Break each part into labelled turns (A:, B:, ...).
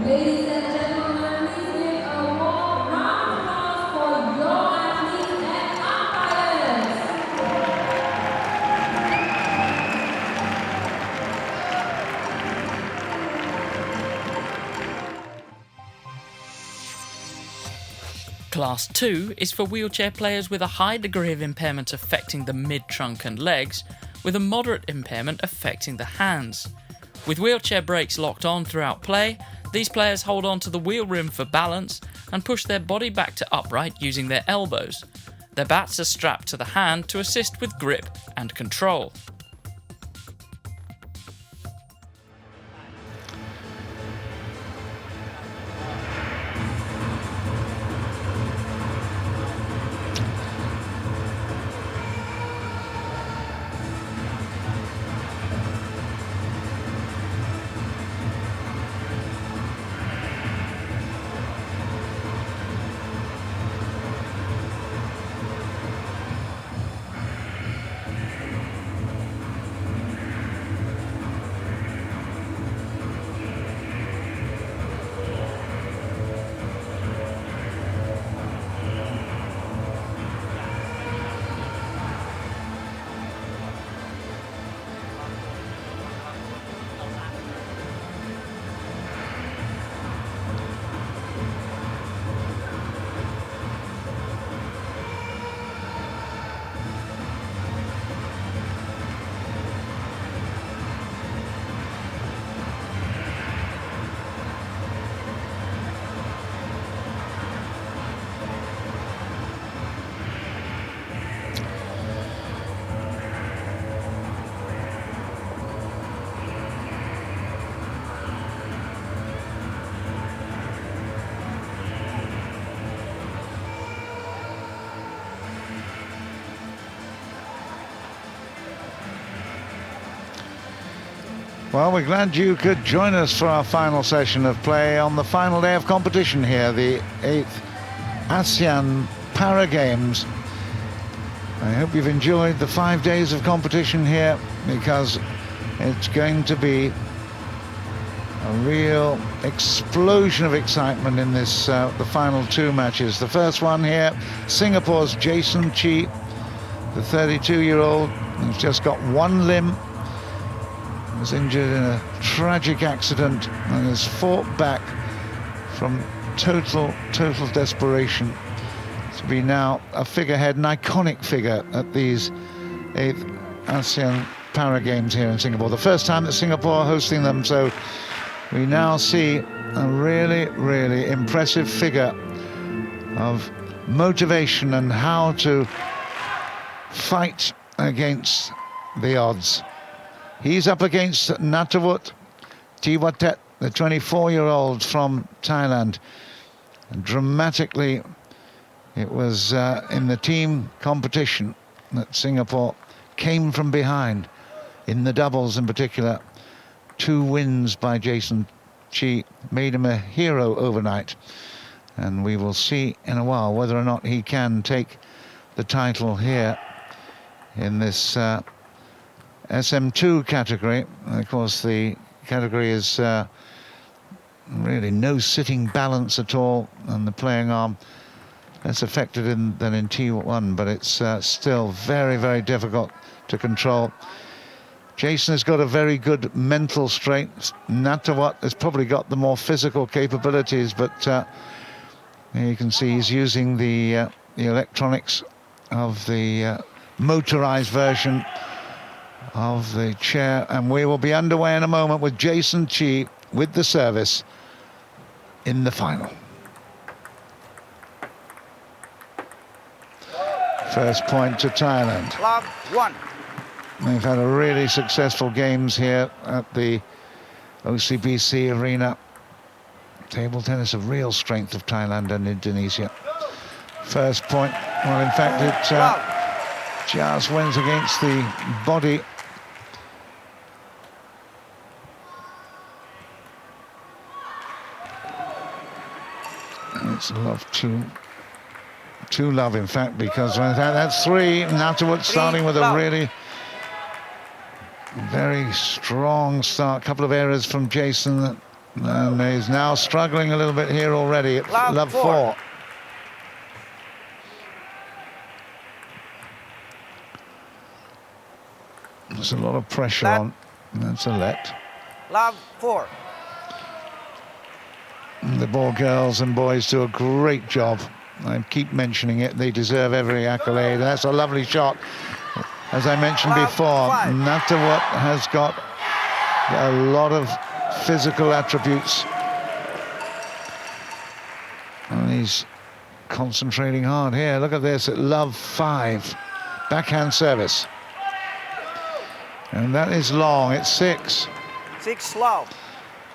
A: Ladies and gentlemen, please give a warm round of applause for your athletes and umpires.
B: Class 2 is for wheelchair players with a high degree of impairment affecting the mid-trunk and legs, with a moderate impairment affecting the hands. With wheelchair brakes locked on throughout play, these players hold on to the wheel rim for balance and push their body back to upright using their elbows. Their bats are strapped to the hand to assist with grip and control.
C: Well, we're glad you could join us for our final session of play on the final day of competition here, the 8th ASEAN Para Games. I hope you've enjoyed the 5 days of competition here, because it's going to be a real explosion of excitement in this the final two matches. The first one here, Singapore's Jason Chi, the 32-year-old who's just got one limb, was injured in a tragic accident and has fought back from total desperation to be now a figurehead, an iconic figure at these 8th ASEAN Para Games here in Singapore. The first time that Singapore are hosting them, so we now see a really impressive figure of motivation and how to fight against the odds. He's up against Natawut Tiwatet, the 24-year-old from Thailand. And dramatically, it was in the team competition that Singapore came from behind, in the doubles in particular. 2 wins by Jason Chi made him a hero overnight. And we will see in a while whether or not he can take the title here in this SM2 category. And of course, the category is really no sitting balance at all, and the playing arm less affected than in T1, but it's still very difficult to control. Jason has got a very good mental strength. Natawat has probably got the more physical capabilities, but you can see he's using the electronics of the motorized version of the chair, and we will be underway in a moment with Jason Chi with the service in the final. First point to Thailand.
D: Love 1.
C: They've had a really successful games here at the OCBC arena. Table tennis of real strength of Thailand and Indonesia. First point, well, in fact, it just wins against the body. It's love 2. 2 love, in fact, because that's 3. Natawut starting with a really very strong start. Couple of errors from Jason, and he's now struggling a little bit here already at love 4. There's a lot of pressure on. That's a let.
D: Love 4.
C: The ball girls and boys do a great job. I keep mentioning it. They deserve every accolade. That's a lovely shot. As I mentioned before, Natawut has got a lot of physical attributes. And he's concentrating hard here. Look at this at love 5. Backhand service. And that is long. It's 6.
D: 6 love.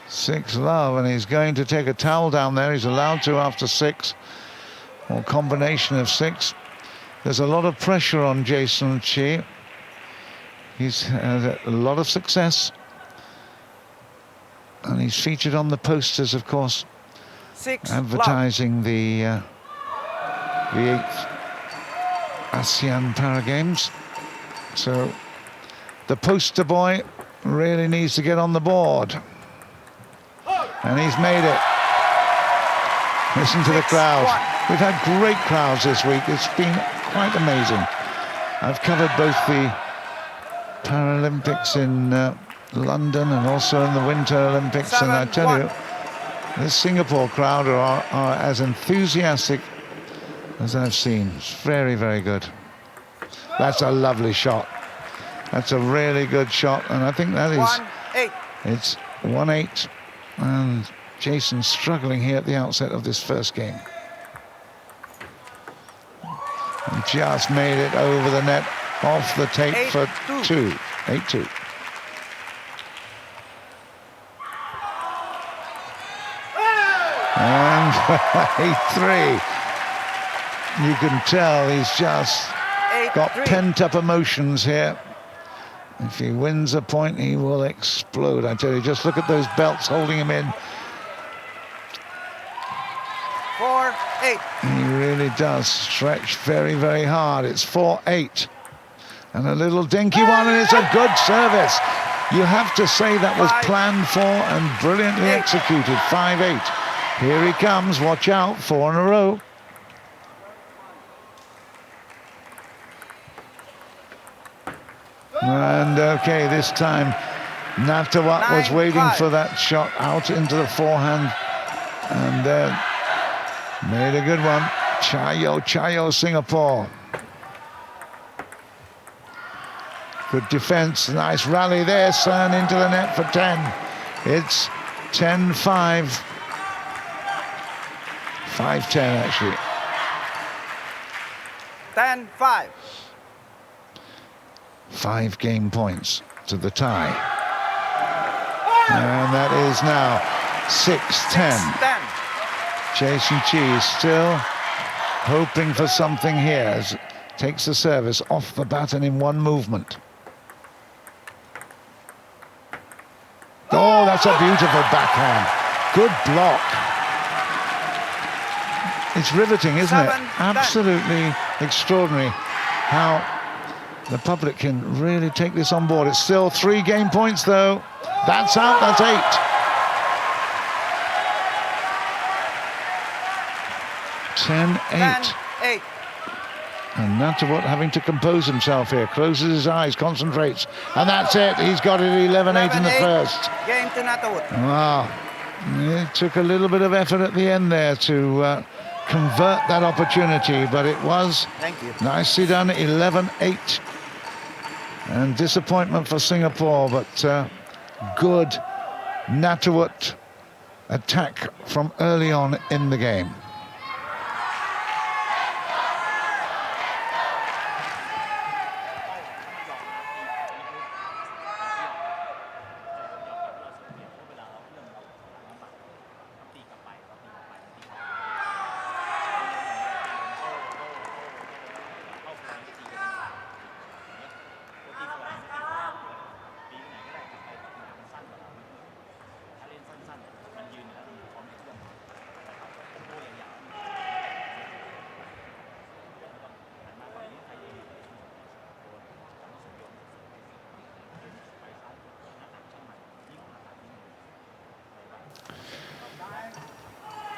C: 6 love, and he's going to take a towel down there. He's allowed to after 6, or combination of 6. There's a lot of pressure on Jason Chi. He's had a lot of success, and he's featured on the posters, of course,
D: 6
C: advertising the 8th ASEAN Para Games. So the poster boy really needs to get on the board. And he's made it. Listen to the crowds. We've had great crowds this week. It's been quite amazing. I've covered both the Paralympics in London and also in the Winter Olympics. And I tell you, this Singapore crowd are as enthusiastic as I've seen. It's very, very good. That's a lovely shot. That's a really good shot. And I think that is...
D: 1-8.
C: It's 1-8. And Jason's struggling here at the outset of this first game. And just made it over the net, off the tape for 2. 8-2. And 8-3. You can tell he's just got pent-up emotions here. If he wins a point, he will explode. I tell you, just look at those belts holding him in.
D: 4-8.
C: He really does stretch very, very hard. It's 4-8. And a little dinky one, and it's a good service. You have to say that was planned for and brilliantly executed. 5-8. Here he comes. Watch out. 4 in a row. And okay, this time Natawut was waiting for that shot out into the forehand, and made a good one. Chayo Singapore. Good defense, nice rally there, Sun into the net for 10. It's 10-5. 5-10 actually.
D: 10-5.
C: 5 game points to the tie. And that is now 6-10. Jason Chi is still hoping for something here as takes the service off the bat and in one movement. Oh, that's a beautiful backhand. Good block. It's riveting, isn't it? Absolutely extraordinary how the public can really take this on board. It's still 3 game points, though. That's out, that's 8. And Natawut having to compose himself here, closes his eyes, concentrates, and that's it. He's got it 11-8 in the
D: 11-8.
C: first.
D: Game to Natawut.
C: Wow, it took a little bit of effort at the end there to convert that opportunity, but it was
D: Thank you.
C: nicely done, 11-8. And disappointment for Singapore, but good Natawut attack from early on in the game.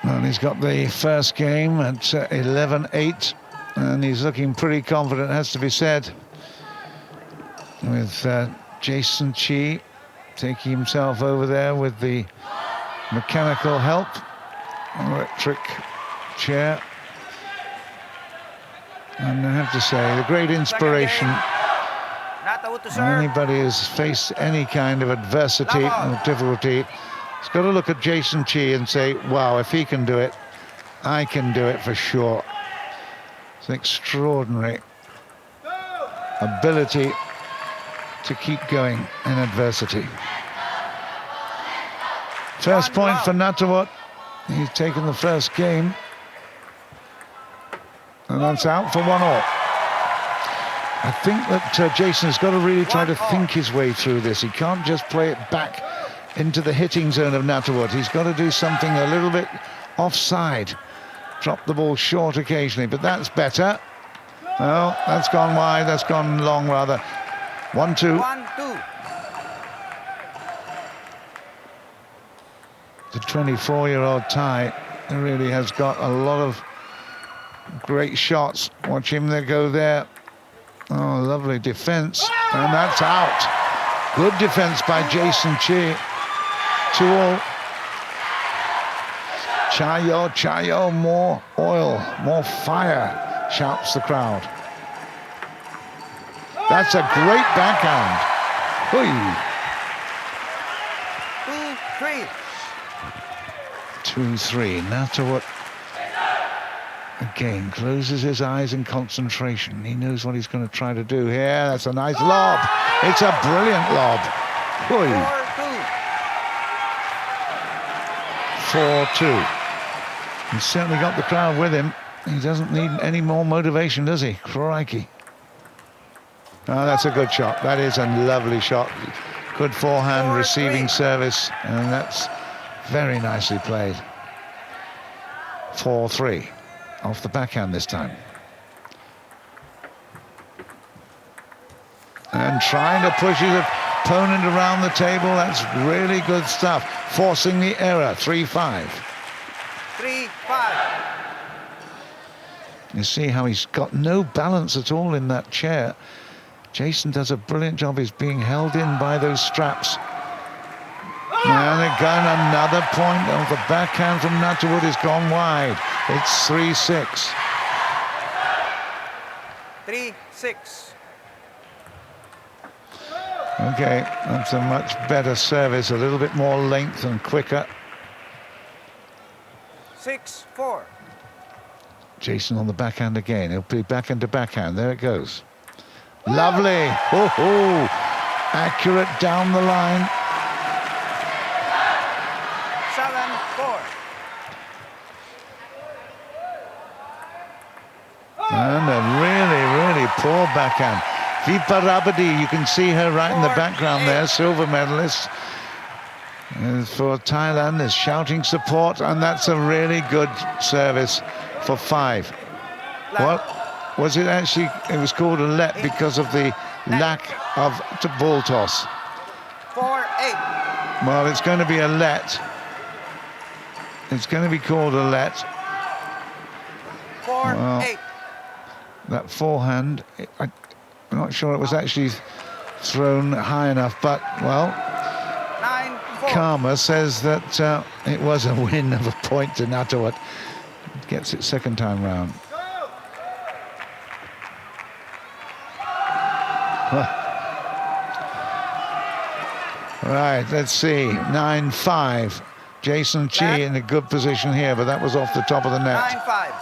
C: And he's got the first game at 11-8, and he's looking pretty confident, has to be said, with Jason Chi taking himself over there with the mechanical help, electric chair. And I have to say, the great inspiration.
D: Natawut to serve.
C: Anybody who's faced any kind of adversity or difficulty, he's got to look at Jason Chi and say, wow, if he can do it, I can do it for sure. It's an extraordinary ability to keep going in adversity. First point for Natawut. He's taken the first game. And that's out for 1-all. I think that Jason's got to really try to think his way through this. He can't just play it back into the hitting zone of Natawut. He's got to do something a little bit offside. Drop the ball short occasionally, but that's better. Oh, that's gone wide, that's gone long rather. 1-2.
D: 1-2.
C: The 24-year-old Thai really has got a lot of great shots. Watch him there go there. Oh, lovely defense, and that's out. Good defense by Jason Chi. 2-all. Chayo, Chayo, more oil, more fire, shouts the crowd. That's a great backhand. Hui.
D: 2-3.
C: 2-3. Natawut again closes his eyes in concentration. He knows what he's going to try to do here. That's a nice lob. It's a brilliant lob. Hui.
D: 4-2.
C: 4-2. He's certainly got the crowd with him. He doesn't need any more motivation, does he? Crikey. Oh, that's a good shot. That is a lovely shot. Good forehand receiving service, and that's very nicely played. 4-3. Off the backhand this time. And trying to push his opponent around the table. That's really good stuff. Forcing the error. 3-5.
D: 3-5.
C: You see how he's got no balance at all in that chair. Jason does a brilliant job. He's being held in by those straps. And again, another point of the backhand from Natawut has gone wide. It's 3-6.
D: 3-6.
C: Okay, that's a much better service, a little bit more length and quicker.
D: 6-4.
C: Jason on the backhand again. He'll be backhand to backhand. There it goes. Lovely. Oh, accurate down the line.
D: 7-4.
C: And a really, really poor backhand. Vipa Rabadi, you can see her right in the background there, silver medalist. For Thailand, there's shouting support, and that's a really good service for 5. What was it actually? It was called a let because of the lack of ball toss.
D: 4-8.
C: Well, it's going to be a let. It's going to be called a let.
D: 4-8.
C: that forehand. I'm not sure it was actually thrown high enough, but, well,
D: 9-4.
C: Karma says that it was a win of a point to Natawut. Gets it second time round. Right, let's see. 9-5. Jason Chi in a good position here, but that was off the top of the net.
D: 9-5.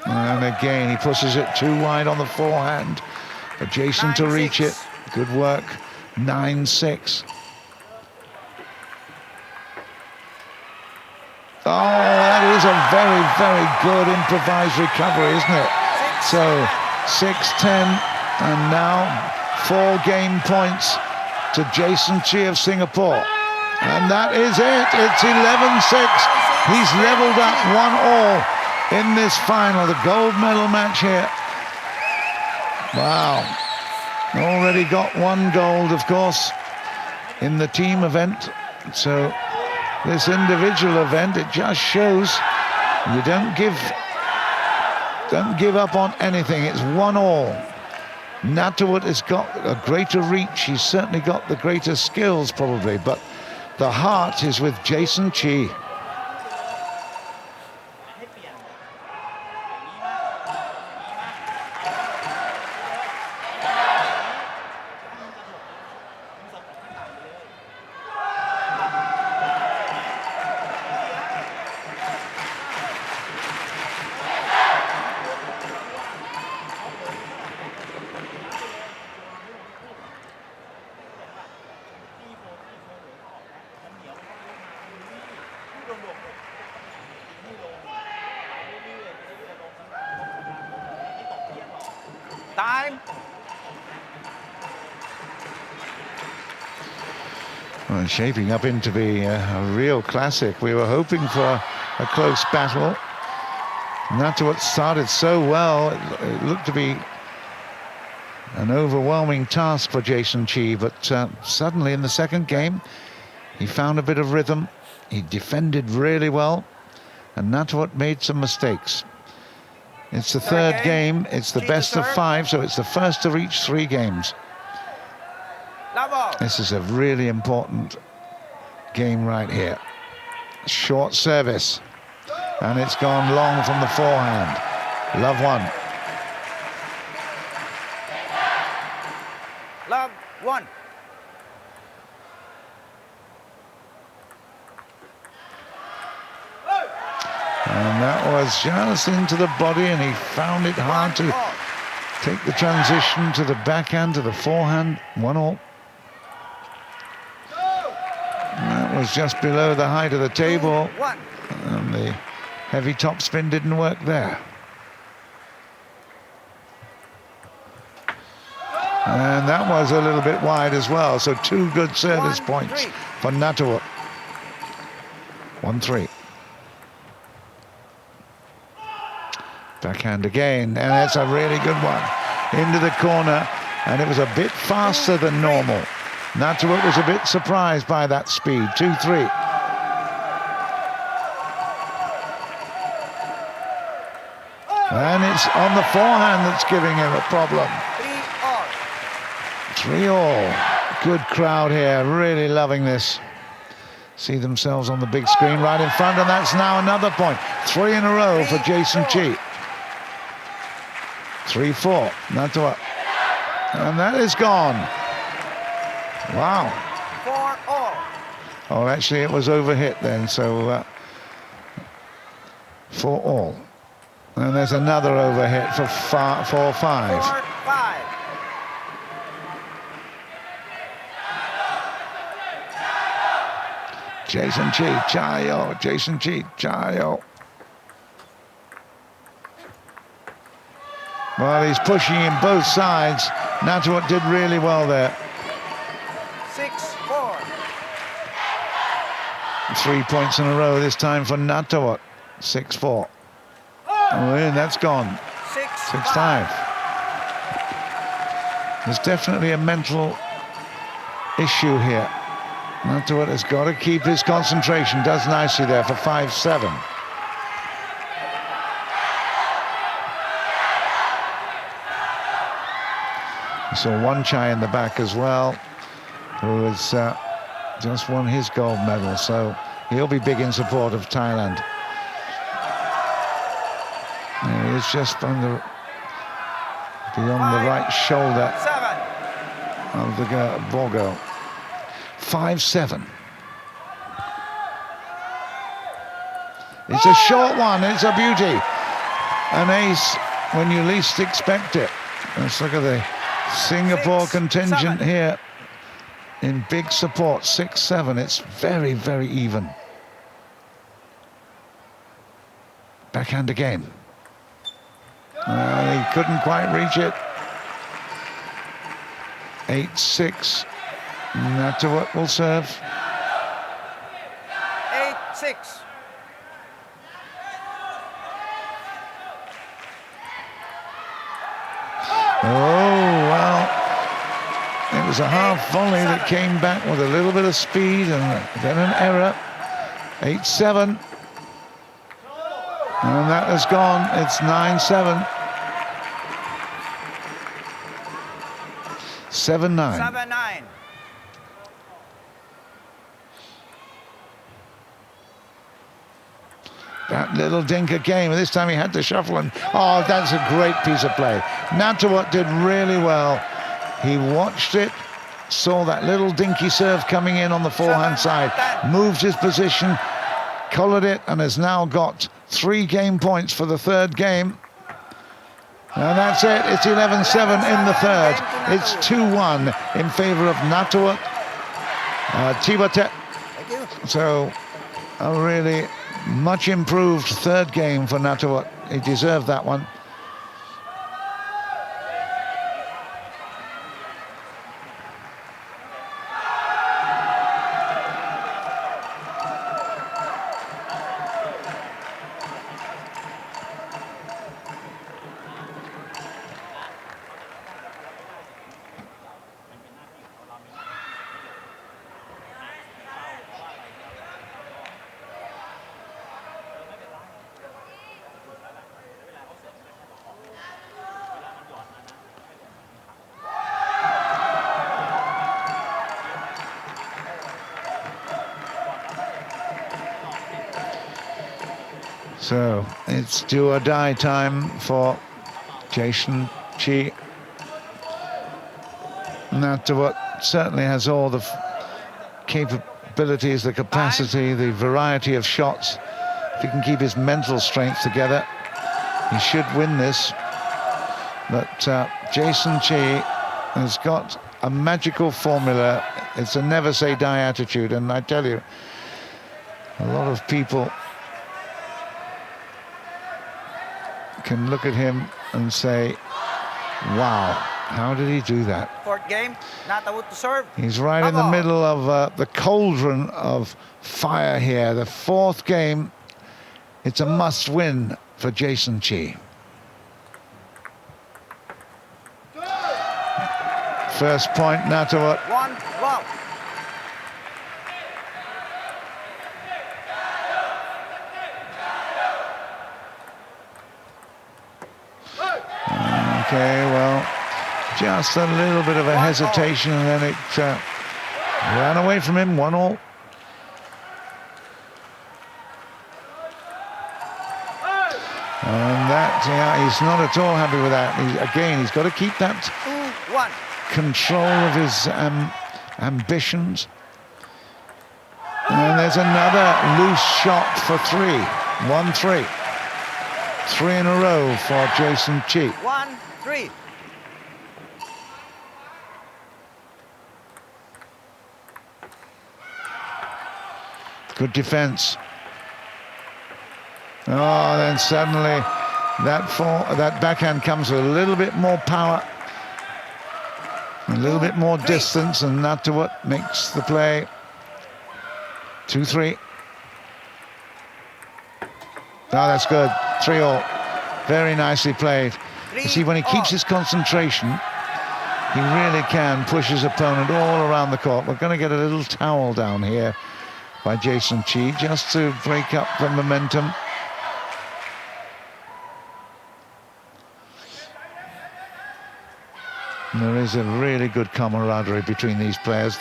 C: And again, he pushes it too wide on the forehand. But Jason to reach it. Good work. 9-6. Oh, that is a very, very good improvised recovery, isn't it? So 6-10, and now 4 game points to Jason Chi of Singapore. And that is it. It's 11-6. He's leveled up 1-all in this final, the gold medal match here. Wow. Already got 1 gold, of course, in the team event. So this individual event, it just shows you don't give up on anything. It's 1-all. Natawut has got a greater reach. He's certainly got the greater skills, probably, but the heart is with Jason Chi.
D: Time.
C: Well, shaping up into be a real classic. We were hoping for a close battle. Natawut started so well. It looked to be an overwhelming task for Jason Chi, but suddenly in the second game, he found a bit of rhythm. He defended really well, and Natawut made some mistakes. It's the third game. It's the best of 5, so it's the first to reach 3 games. This is a really important game right here. Short service, and it's gone long from the forehand. Love 1.
D: Love 1.
C: And that was just into the body, and he found it hard to take the transition to the backhand, to the forehand. 1-all. That was just below the height of the table, and the heavy topspin didn't work there. And that was a little bit wide as well, so 2 good service points for Natawut. 1-3. Backhand again, and that's a really good one. Into the corner, and it was a bit faster than normal. Natawut was a bit surprised by that speed. 2-3. And it's on the forehand that's giving him a problem. 3-all. Good crowd here, really loving this. See themselves on the big screen right in front, and that's now another point. 3 in a row for Jason Chi. 3-4, Natawut. And that is gone. Wow.
D: 4-all.
C: Oh, actually, it was overhit then, so 4-all. And there's another overhit for 4-5.
D: 4-5.
C: Jason Chi, Chayo. Jason Chi, Chayo. Well, he's pushing in both sides. Natawut did really well there.
D: 6-4.
C: 3 points in a row this time for Natawut. 6-4. Oh, and that's gone.
D: 6-5.
C: 6-5. There's definitely a mental issue here. Natawut has got to keep his concentration. Does nicely there for 5-7. I saw one Chai in the back as well, who has just won his gold medal, so he'll be big in support of Thailand. There he is, just beyond the right shoulder
D: 7.
C: of the Borgo. 5-7. It's a short one, it's a beauty. An ace when you least expect it. Let's look at the Singapore
D: 6,
C: contingent
D: 7.
C: here in big support. 6-7. It's very, very even. Backhand again. He couldn't quite reach it. 8-6. Natawut will serve.
D: 8-6.
C: Oh, well, it was a half volley that came back with a little bit of speed and then an error. 8-7. And that has gone. It's 9-7. 7-9.
D: 7-9.
C: That little dinker game, and this time he had to shuffle, and oh, that's a great piece of play. Natawut did really well. He watched it, saw that little dinky serve coming in on the forehand side, moved his position, collared it, and has now got 3 game points for the third game. And that's it. It's 11-7 in the third. It's 2-1 in favor of Natawut. Tibatet.
D: Thank you.
C: So a really much improved third game for Natawut. He deserved that one. So it's do or die time for Jason Chi. Natawut certainly has all the capabilities, the capacity, the variety of shots. If he can keep his mental strength together, he should win this. But Jason Chi has got a magical formula. It's a never say die attitude, and I tell you, a lot of people can look at him and say, wow, how did he do that?
D: Fourth game, Natawut to serve.
C: He's right in the middle of the cauldron of fire here. The fourth game, it's a must-win for Jason Chi. First point, Natawut.
D: 1-12.
C: Okay, well, just a little bit of a hesitation, and then it ran away from him. 1-all. And that, yeah, he's not at all happy with that. Again, he's got to keep that
D: 2-1.
C: control of his ambitions. And there's another loose shot for 3. 1-3. 3 in a row for Jason Chi.
D: 1-3.
C: Good defense. Oh, then suddenly that backhand comes with a little bit more power, a little bit more distance, and Natawut makes the play. 2-3. Oh, that's good. 3-all. Very nicely played. You see, when he keeps his concentration, He really can push his opponent all around the court. We're going to get a little towel down here by Jason Chi just to break up the momentum. And there is a really good camaraderie between these players.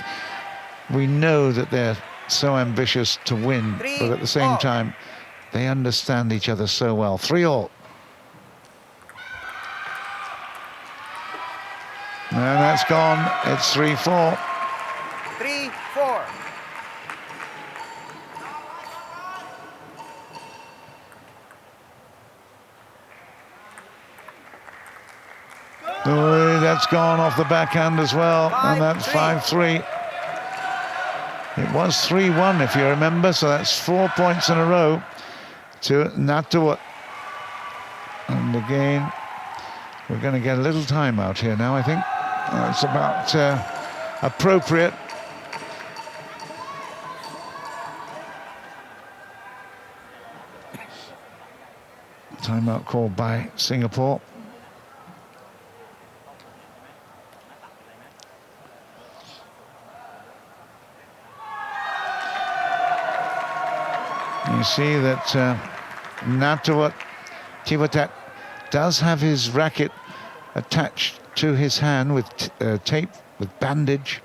C: We know that they're so ambitious to win, but at the same time, they understand each other so well. 3-all. And that's gone. It's 3-4.
D: 3-4.
C: Oh, that's gone off the backhand as well. And that's 5-3. It was 3-1, if you remember, so that's 4 points in a row to Natawut. And again, we're going to get a little time out here now, I think. It's about appropriate. Timeout called by Singapore. You see that Natawut Tiwatat does have his racket attached to his hand with tape, with bandage,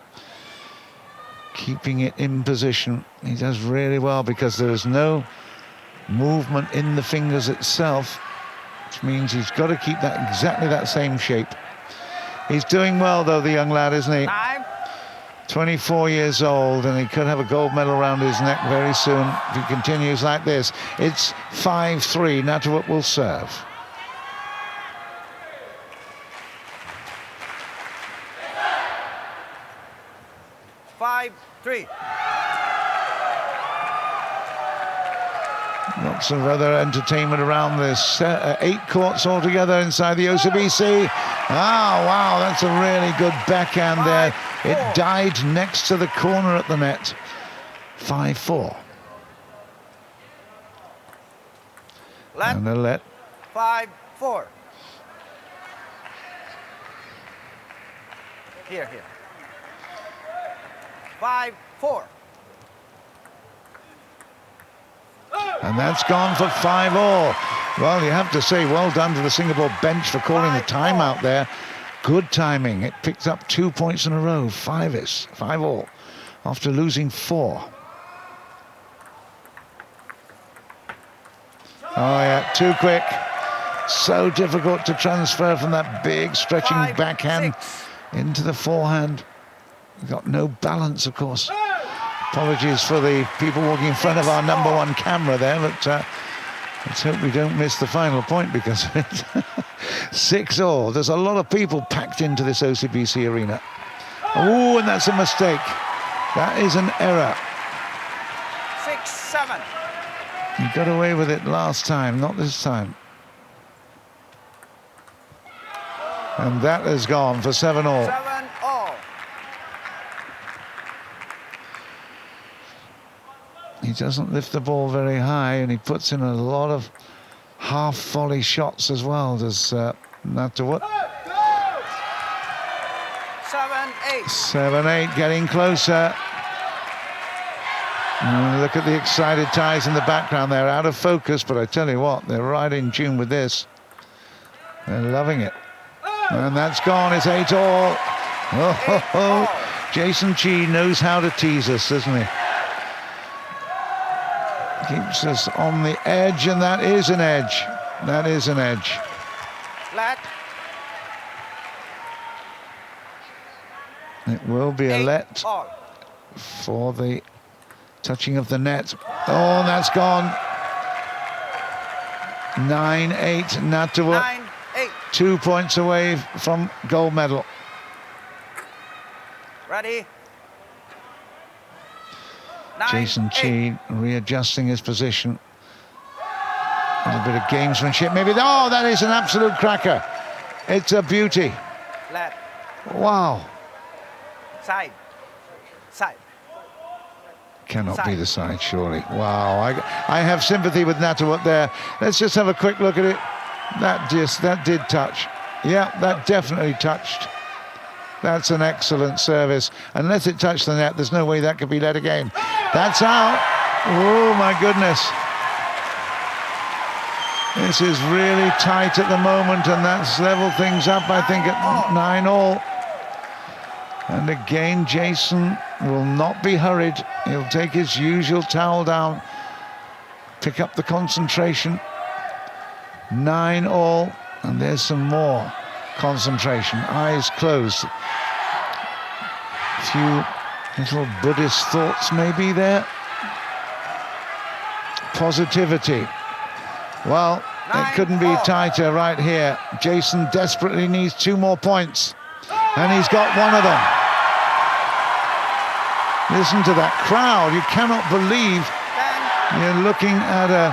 C: keeping it in position. He does really well because there is no movement in the fingers itself, which means he's got to keep that exactly that same shape. He's doing well though, the young lad, isn't he? 24 years old, and he could have a gold medal around his neck very soon if he continues like this. It's 5-3. Natawut will serve. Lots of other entertainment around this. 8 courts altogether inside the OCBC. Ah, wow, that's a really good backhand there. It died next to the corner at the net. 5-4. And a let.
D: 5-4. Here. 5-4.
C: And that's gone for 5-all. Well, you have to say well done to the Singapore bench for calling the timeout there. Good timing. It picked up 2 points in a row. 5-all after losing 4. Oh yeah, too quick. So difficult to transfer from that big stretching backhand into the forehand. Got no balance, of course. Apologies for the people walking in front of our #1 camera there, but let's hope we don't miss the final point because of it. 6-all. There's a lot of people packed into this OCBC arena. Oh, and that's a mistake. That is an error.
D: 6-7.
C: He got away with it last time, not this time. And that has gone for 7-all.
D: 7-all.
C: He doesn't lift the ball very high, and he puts in a lot of half-volley shots as well, does Natawut.
D: 7-8.
C: 7-8, getting closer. And look at the excited ties in the background. They're out of focus, but I tell you what, they're right in tune with this. They're loving it. And that's gone. It's 8-all. Oh. Jason Chi knows how to tease us, doesn't he? Keeps us on the edge, and that is an edge. That is an edge.
D: Let.
C: It will be a let
D: all.
C: for the touching of the net. Oh, that's gone. 9-8, Natawut.
D: 9-8.
C: 2 points away from gold medal.
D: Ready.
C: Jason Chi readjusting his position. A little bit of gamesmanship, maybe. Oh, that is an absolute cracker. It's a beauty.
D: Let.
C: Wow.
D: Side.
C: Cannot be the side, surely. Wow. I have sympathy with Natawut there. Let's just have a quick look at it. That did touch. Yeah, that definitely touched. That's an excellent service. Unless it touched the net, there's no way that could be let again. That's out. Oh, my goodness. This is really tight at the moment, and that's leveled things up, I think, at 9-all. And again, Jason will not be hurried. He'll take his usual towel down, pick up the concentration. 9-all, and there's some more concentration. Eyes closed. A few little Buddhist thoughts maybe there. Positivity. Well, it couldn't be tighter right here. Jason desperately needs 2 more points, and he's got one of them. Listen to that crowd. You cannot believe you're looking at a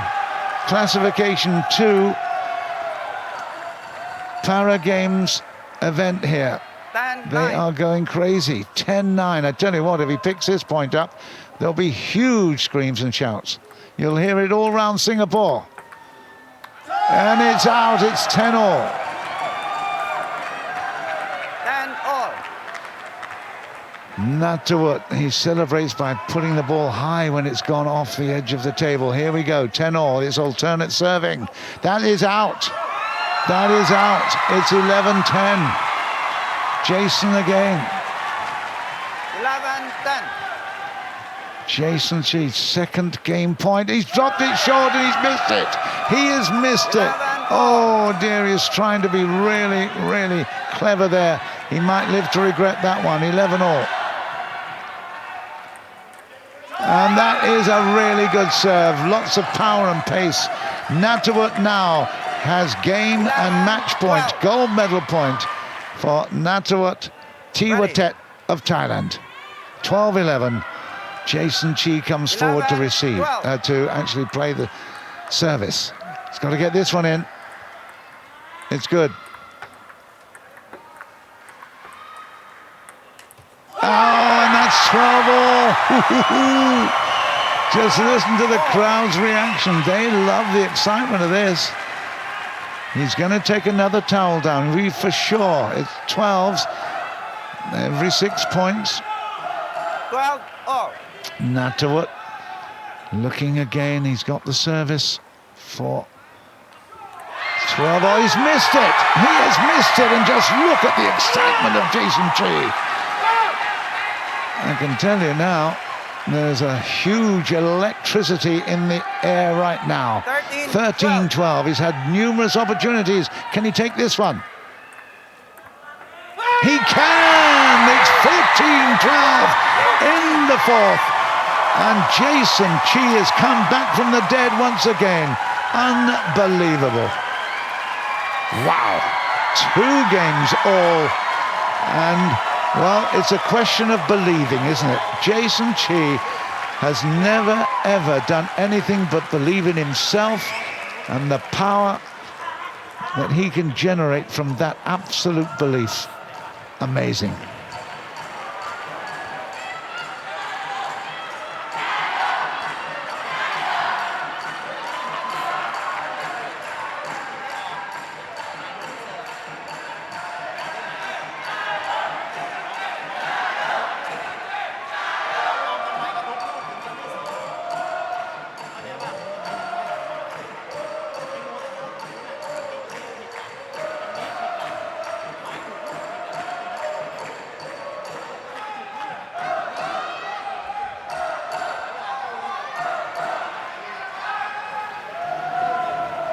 C: classification 2 Para Games event here. They are going crazy. 10-9. I tell you what, if he picks this point up, there'll be huge screams and shouts. You'll hear it all round Singapore. And it's out. It's 10-all.
D: 10-all.
C: Natawut, he celebrates by putting the ball high when it's gone off the edge of the table. Here we go, 10-all. It's alternate serving. That is out. That is out. It's 11-10. Jason again.
D: 11-10.
C: Jason Chi's second game point. He's dropped it short and he's missed it. He has missed it. Oh dear, he's trying to be really, really clever there. He might live to regret that one. 11-all. And that is a really good serve. Lots of power and pace. Natawut now has game and match point, gold medal point for Natawut Tiwatet of Thailand. 12-11. Jason Chi comes forward to receive, to actually play the service. He's got to get this one in. It's good. Oh, and that's 12-all. Just listen to the crowd's reaction. They love the excitement of this. He's going to take another towel down, for sure. It's 12s, every 6 points.
D: 12-all.
C: Natawut looking again. He's got the service for 12. Oh, he's missed it. He has missed it. And just look at the excitement of Jason Chi. I can tell you now, there's a huge electricity in the air right now. 13-12. He's had numerous opportunities. Can he take this one? He can! It's 14-12 in the fourth. And Jason Chi has come back from the dead once again. Unbelievable. Wow. 2 games all. And, well, it's a question of believing, isn't it? Jason Chi has never, ever done anything but believe in himself and the power that he can generate from that absolute belief. Amazing.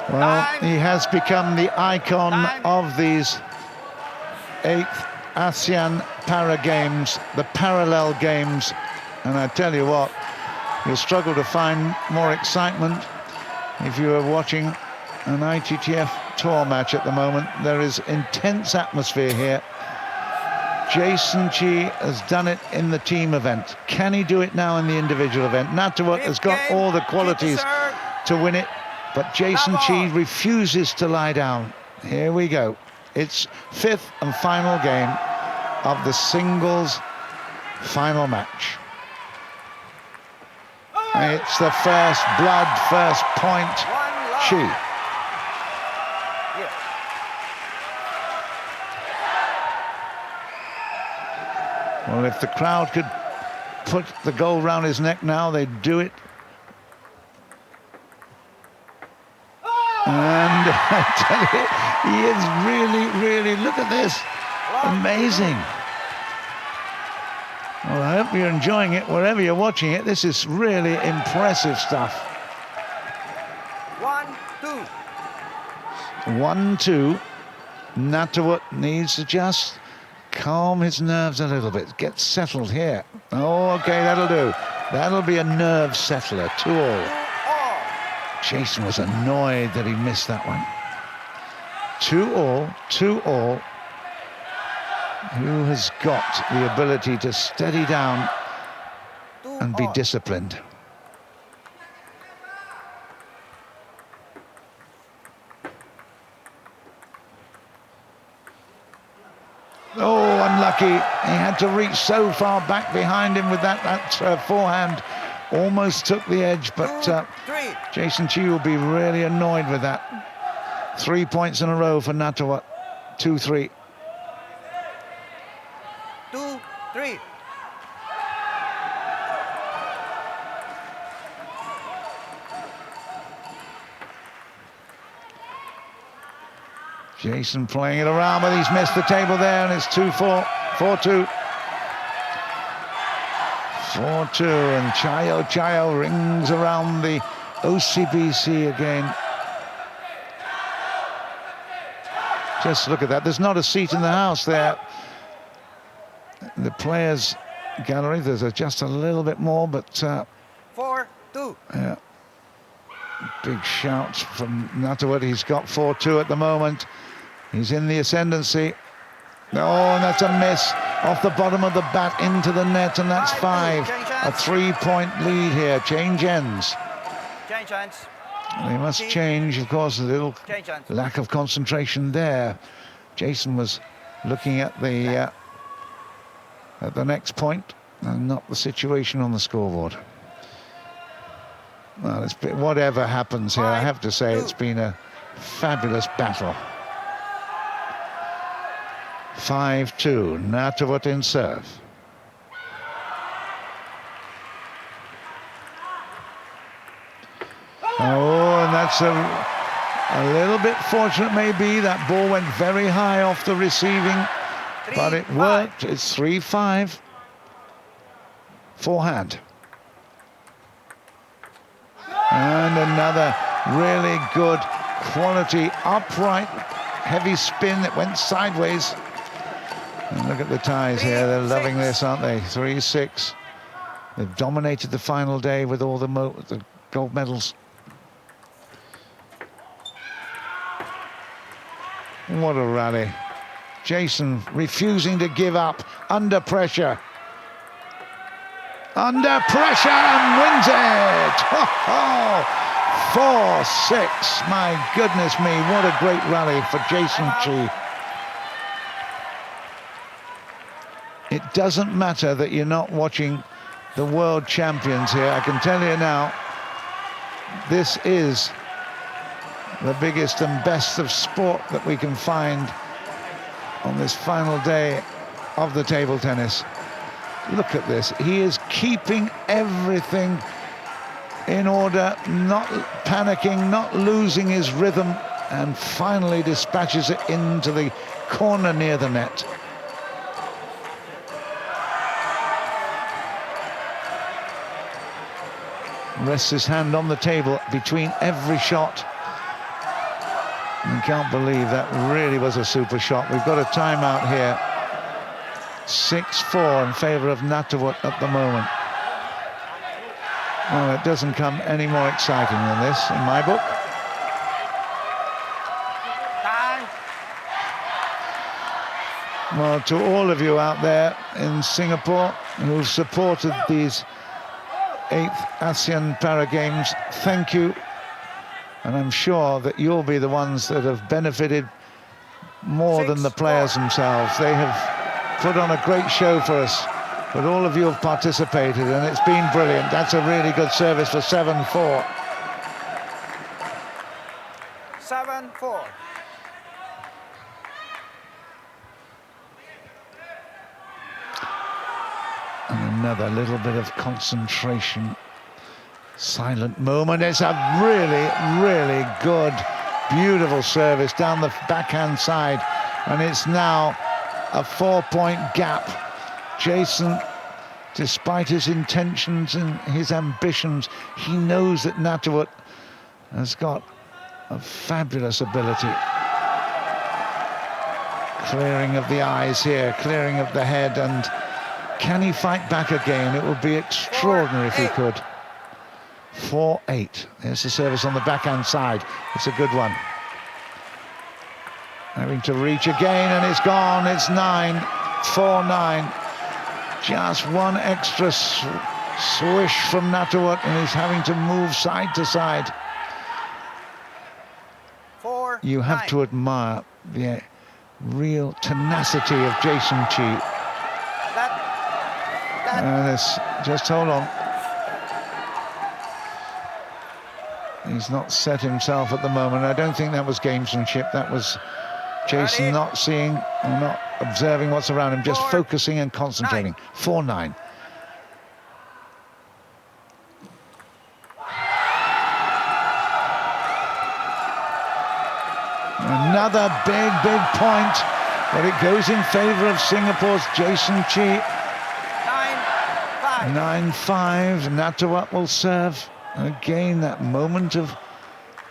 C: Well, he has become the icon of these 8th ASEAN Para Games, the parallel games. And I tell you what, you'll struggle to find more excitement if you are watching an ITTF tour match at the moment. There is intense atmosphere here. Jason Chi has done it in the team event. Can he do it now in the individual event? Natawut has got all the qualities to win it, but Jason Chi refuses to lie down. Here we go. It's 5th and final game of the singles final match. It's the first blood, first point. Chi. Well, if the crowd could put the gold round his neck now, they'd do it. And I tell you, he is really, look at this. Amazing. Well, I hope you're enjoying it wherever you're watching it. This is really impressive stuff.
D: 1-2.
C: 1-2. Natawut needs to just calm his nerves a little bit. Get settled here. Oh, okay, that'll do. That'll be a nerve settler. 2-all. Jason was annoyed that he missed that one. 2-all, 2-all. Who has got the ability to steady down and be disciplined? Oh, unlucky. He had to reach so far back behind him with that forehand. Almost took the edge, but Jason Chi will be really annoyed with that. 3 points in a row for Natawut. 2-3.
D: 2-3.
C: Jason playing it around, but he's missed the table there, and it's 2-4, 4-2. 4-2, and Chayo rings around the OCBC again. Just look at that. There's not a seat in the house there. The players' gallery, there's just a little bit more, but
D: 4-2.
C: yeah. Big shouts from Natawut. He's got 4-2 at the moment. He's in the ascendancy. Oh, and that's a miss off the bottom of the bat into the net, and that's 5. A 3-point lead here. Change ends.
D: Change hands.
C: They must change, of course. A little lack of concentration there. Jason was looking at the next point and not the situation on the scoreboard. Well, whatever happens here, I have to say it's been a fabulous battle. 5-2, Natawut in serve. Oh, and that's a little bit fortunate maybe. That ball went very high off the receiving, but it worked. It's 3-5. Forehand. And another really good quality upright heavy spin that went sideways. And look at the ties here. They're loving this, aren't they? 3-6. They've dominated the final day with all the gold medals. What a rally. Jason refusing to give up under pressure. Under pressure, and wins it! 4-6. My goodness me, what a great rally for Jason Chi. It doesn't matter that you're not watching the world champions here. I can tell you now, this is the biggest and best of sport that we can find on this final day of the table tennis. Look at this. He is keeping everything in order, not panicking, not losing his rhythm, and finally dispatches it into the corner near the net. Rests his hand on the table between every shot. You can't believe that really was a super shot. We've got a timeout here. 6-4 in favour of Natawut at the moment. Well, it doesn't come any more exciting than this in my book. Well, to all of you out there in Singapore who've supported these 8th ASEAN Para Games, thank you. And I'm sure that you'll be the ones that have benefited more than the players themselves. They have put on a great show for us, but all of you have participated, and it's been brilliant. That's a really good service for 7-4.
D: 7-4.
C: And another little bit of concentration. Silent moment. It's a really, really good, beautiful service down the backhand side. And it's now a 4-point gap. Jason, despite his intentions and his ambitions, he knows that Natawut has got a fabulous ability. Clearing of the eyes here, clearing of the head, and can he fight back again? It would be extraordinary if he could. 4-8. There's the service on the backhand side. It's a good one. Having to reach again, and it's gone. It's 9, 4-9. Just one extra swish from Natawut, and he's having to move side to side.
D: 4,
C: You have
D: 9.
C: to admire the real tenacity of Jason Chi. Just hold on. He's not set himself at the moment. I don't think that was gamesmanship. That was Jason not seeing or not observing what's around him, just focusing and concentrating. 4-9. Another big point, but it goes in favour of Singapore's Jason Chi. 9-5. Natawut will serve. Again, that moment of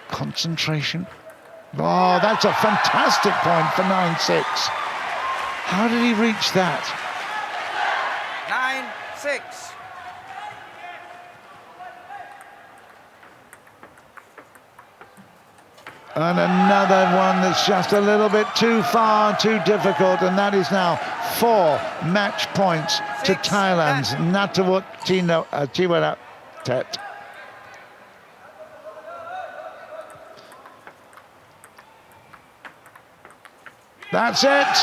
C: concentration. Oh, that's a fantastic point for 9-6. How did he reach that?
D: 9-6.
C: And another one that's just a little bit too far, too difficult, and that is now 4 match points to Thailand's Natawut Chiwaratet. That's it.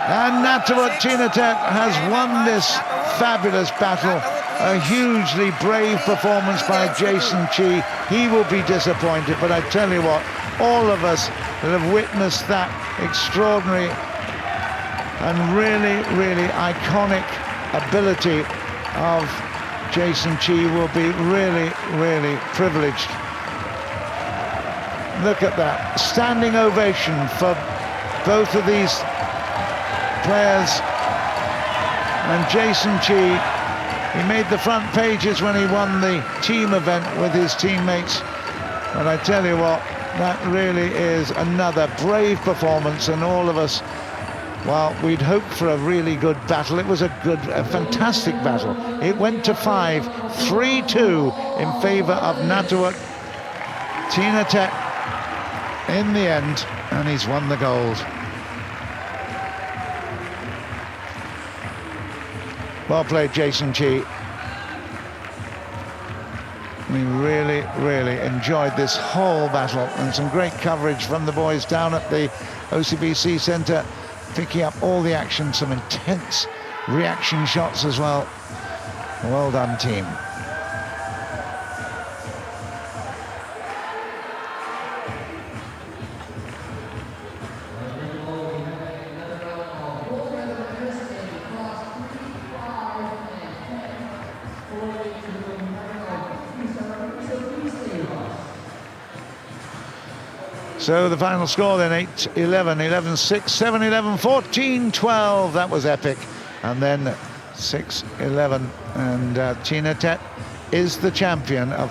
C: And Natawut Chiwaratet has won this fabulous battle. A hugely brave performance by Jason Chi. He will be disappointed, but I tell you what, all of us that have witnessed that extraordinary and really, really iconic ability of Jason Chi will be really, really privileged. Look at that. Standing ovation for both of these players. And Jason Chi, he made the front pages when he won the team event with his teammates. But I tell you what, that really is another brave performance, and all of us, well, we'd hoped for a really good battle. It was a fantastic battle. It went to 5, 3-2 in favour of Natawut Chiwaratet in the end, and he's won the gold. Well played, Jason Chi. We really, really enjoyed this whole battle, and some great coverage from the boys down at the OCBC Centre, picking up all the action, some intense reaction shots as well. Well done, team. So the final score then, 8-11, 11-6, 7-11, 14-12. That was epic. And then 6-11. And Chiwaratet is the champion of